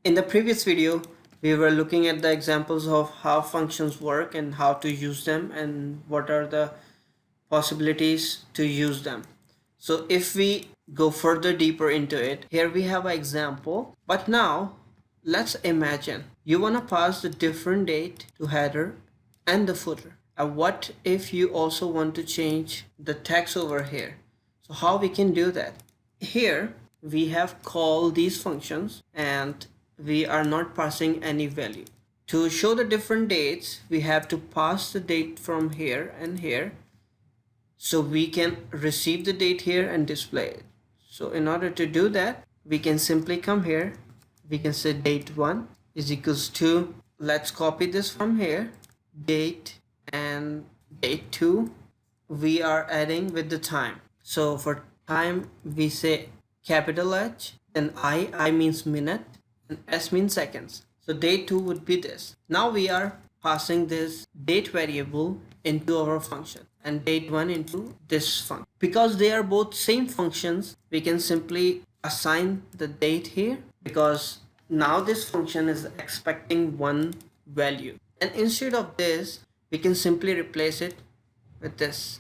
In the previous video, we were looking at the examples of how functions work and how to use them and what are the possibilities to use them. So if we go further deeper into it, here we have an example. But now let's imagine you want to pass the different date to header and the footer. And what if you also want to change the text over here? So how we can do that? Here we have called these functions and we are not passing any value. To show the different dates, we have to pass the date from here and here, so we can receive the date here and display it. So in order to do that, we can simply come here. We can say date1 is equals to, let's copy this from here, date, and date2 we are adding with the time. So for time we say capital H, then I means minute, and S means seconds. So date2 would be this. Now we are passing this date variable into our function and date1 into this function. Because they are both same functions, we can simply assign the date here, because now this function is expecting one value, and instead of this we can simply replace it with this.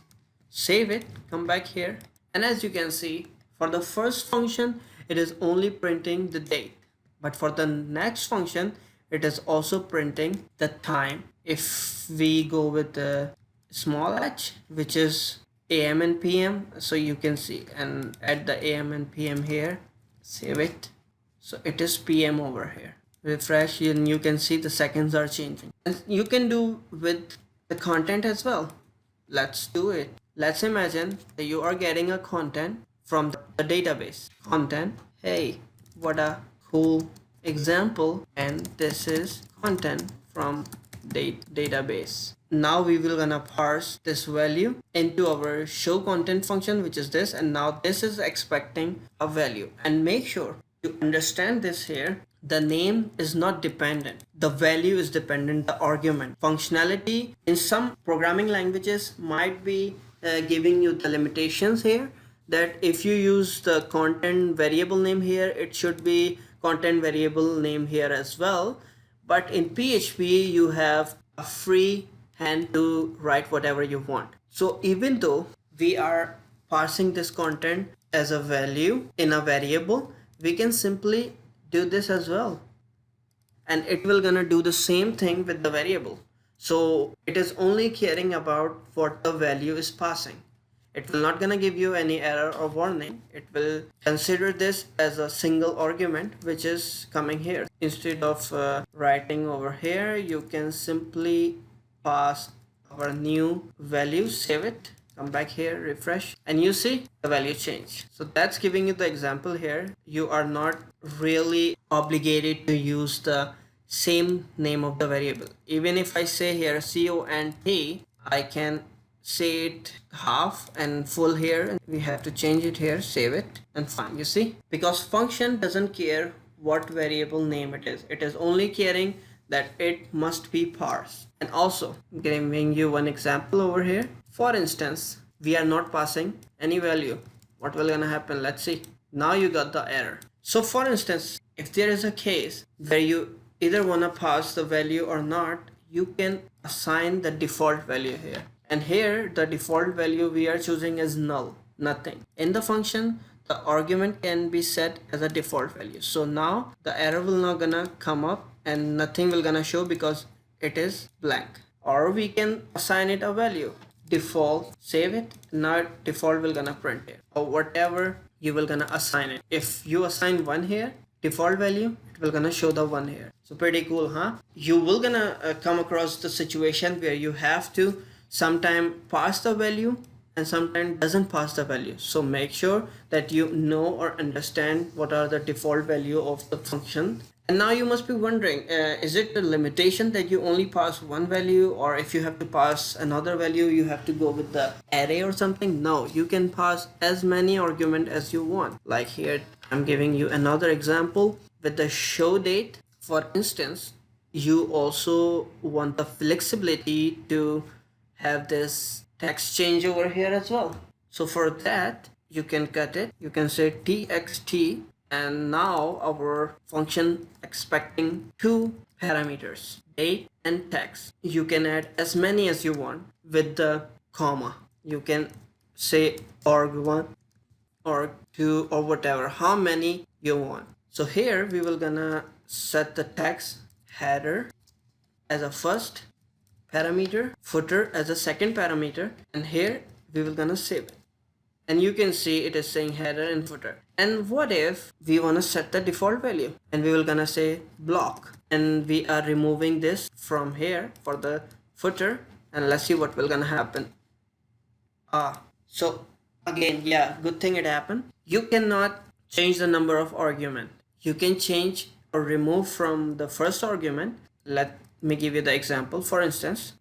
Save it, come back here, and as you can see, for the first function it is only printing the date, but for the next function it is also printing the time. If we go with the small h, which is AM and PM, so you can see, and add the AM and PM here, save it, so it is PM over here. Refresh and you can see the seconds are changing. And you can do with the content as well. Let's do it. Let's imagine that you are getting a content from the database. Content, hey, what a cool example, and this is content from database. Now we will gonna parse this value into our show content function, which is this, and now this is expecting a value. And make sure you understand this here. The name is not dependent, the value is dependent, the argument. Functionality in some programming languages might be giving you the limitations here, that if you use the content variable name here, it should be content variable name here as well. But in PHP you have a free hand to write whatever you want. So even though we are parsing this content as a value in a variable, we can simply do this as well, and it will gonna do the same thing with the variable. So it is only caring about what the value is passing. It will not gonna give you any error or warning. It will consider this as a single argument which is coming here. Instead of writing over here, you can simply pass our new value, save it, come back here, refresh, and you see the value change. So that's giving you the example here. You are not really obligated to use the same name of the variable. Even if I say here CONT, I can say it half and full here, and we have to change it here, save it, and fine. You see, because function doesn't care what variable name it is only caring that it must be parsed. And also giving you one example over here. For instance, we are not passing any value. What will gonna happen? Let's see. Now you got the error. So for instance, if there is a case where you either wanna pass the value or not, you can assign the default value here. And here the default value we are choosing is null, nothing. In the function, the argument can be set as a default value. So now the error will not gonna come up and nothing will gonna show because it is blank. Or we can assign it a value, default, save it. Now default will gonna print it, or whatever you will gonna assign it. If you assign 1 here, default value, it will gonna show the 1 here. So pretty cool, huh? You will gonna come across the situation where you have to sometime pass the value and sometimes doesn't pass the value. So make sure that you know or understand what are the default value of the function. And now you must be wondering, is it a limitation that you only pass one value, or if you have to pass another value you have to go with the array or something? No, you can pass as many arguments as you want. Like here I'm giving you another example with the show date. For instance, you also want the flexibility to have this text change over here as well. So for that you can cut it, you can say txt And now our function expecting two parameters, date and text. You can add as many as you want with the comma. You can say arg1, arg2, or whatever, how many you want. So here we will gonna set the text header as a first parameter, footer as a second parameter, and here we will gonna save it. And you can see it is saying header and footer. And what if we want to set the default value, and we will gonna say block, and we are removing this from here for the footer, and let's see what will gonna happen. So again, yeah, good thing it happened. You cannot change the number of argument. You can change or remove from the first argument. Let me give you the example. For instance,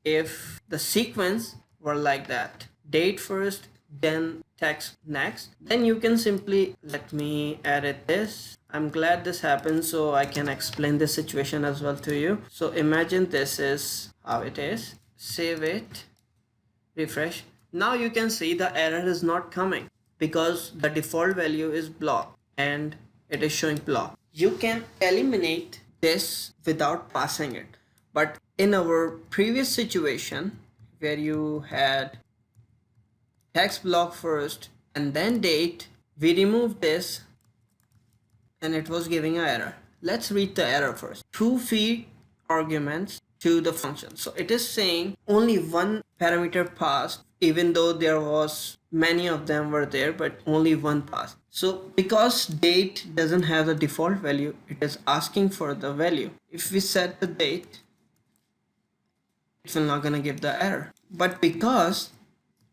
if the sequence were like that, date first, then text next, then you can simply, let me edit this. I'm glad this happened so I can explain this situation as well to you. So imagine this is how it is. Save it, refresh. Now you can see the error is not coming because the default value is block and it is showing block. You can eliminate this without passing it, but in our previous situation where you had text block first and then date, we removed this and it was giving an error. Let's read the error first. To feed arguments to the function. So it is saying only one parameter passed, even though there was many of them were there, but only one passed. So because date doesn't have the default value, it is asking for the value. If we set the date, it's not gonna give the error. But because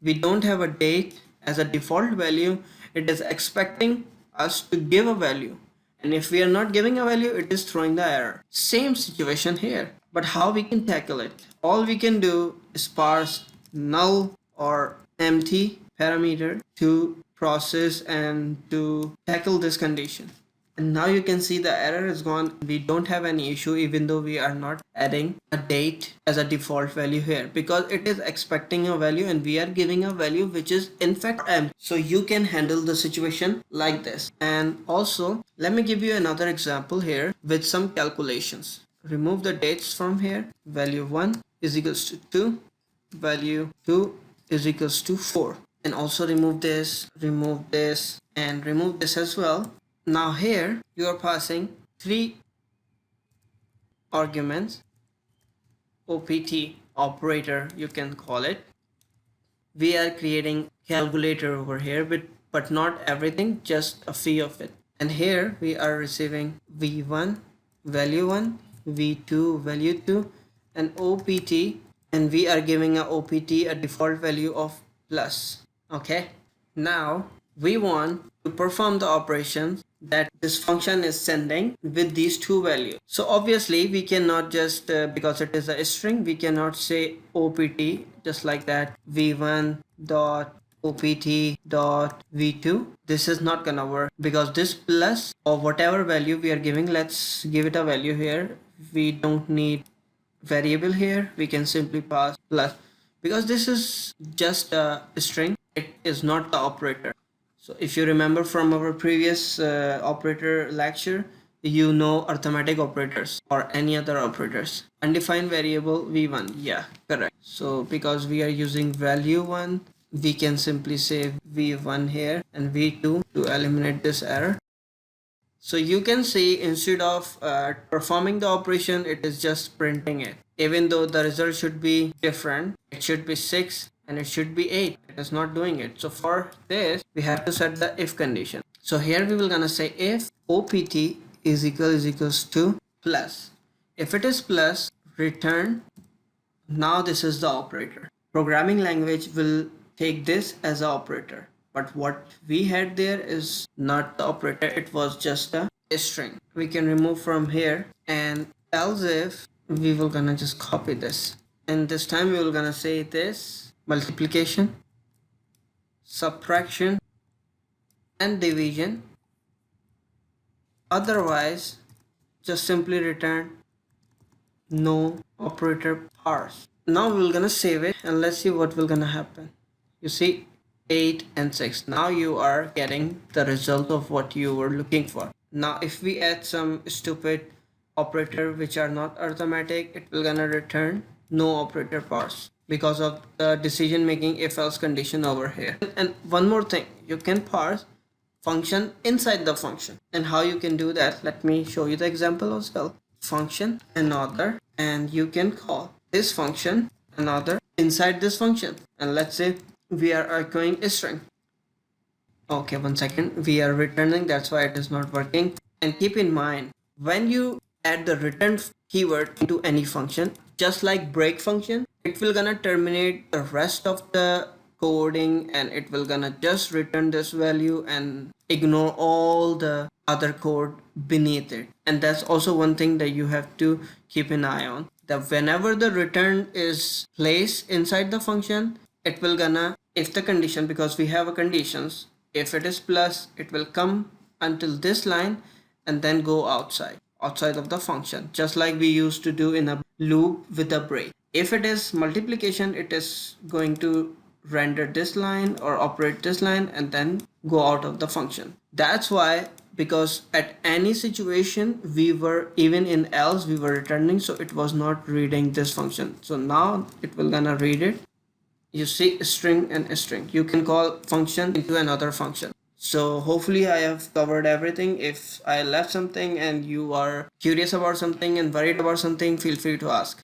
we don't have a date as a default value, it is expecting us to give a value. And if we are not giving a value, it is throwing the error. Same situation here. But how we can tackle it? All we can do is parse null or empty parameter to process and to tackle this condition. And now you can see the error is gone. We don't have any issue even though we are not adding a date as a default value here, because it is expecting a value and we are giving a value which is in fact empty. So you can handle the situation like this. And also let me give you another example here with some calculations. Remove the dates from here. Value 1 is equals to 2. Value 2 is equals to 4. And also remove this, and remove this as well. Now here you are passing 3 arguments, OPT, operator you can call it. We are creating calculator over here, but not everything, just a few of it. And here we are receiving V1, value 1, V2, value 2, and OPT, and we are giving a OPT a default value of plus. Okay, now we want to perform the operations that this function is sending with these two values. So obviously we cannot just because it is a string, we cannot say OPT just like that, v1 dot OPT dot v2. This is not gonna work because this plus or whatever value we are giving, let's give it a value here. We don't need variable here, we can simply pass plus because this is just a string, it is not the operator. So if you remember from our previous operator lecture, you know arithmetic operators or any other operators. Undefined variable v1, yeah, correct. So because we are using value 1, we can simply say v1 here and v2 to eliminate this error. So you can see instead of performing the operation, it is just printing it. Even though the result should be different, it should be 6 and it should be 8. It is not doing it. So for this, we have to set the if condition. So here we will gonna say if OPT is equals to plus. If it is plus, return. Now this is the operator. Programming language will take this as an operator. But what we had there is not the operator, it was just a string. We can remove from here, and else if we will gonna just copy this. And this time we will gonna say this multiplication, subtraction, and division. Otherwise, just simply return no operator parse. Now we're gonna save it and let's see what will gonna happen. You see 8 and 6. Now you are getting the result of what you were looking for. Now if we add some stupid operator which are not arithmetic, it will gonna return no operator parse because of the decision making if else condition over here. And one more thing, you can parse function inside the function. And how you can do that, let me show you the example as well. Function another, and you can call this function another inside this function, and let's say we are echoing a string. Okay, 1 second, we are returning, that's why it is not working. And keep in mind, when you add the return keyword into any function, just like break function, it will gonna terminate the rest of the coding, and it will gonna just return this value and ignore all the other code beneath it. And that's also one thing that you have to keep an eye on, that whenever the return is placed inside the function, it will gonna, if the condition, because we have a conditions, if it is plus, it will come until this line and then go outside of the function, just like we used to do in a loop with a break. If it is multiplication, it is going to render this line or operate this line and then go out of the function. That's why, because at any situation we were, even in else we were returning, so it was not reading this function. So now it will gonna read it. You see a string and a string, you can call function into another function. So hopefully I have covered everything. If I left something and you are curious about something and worried about something, feel free to ask.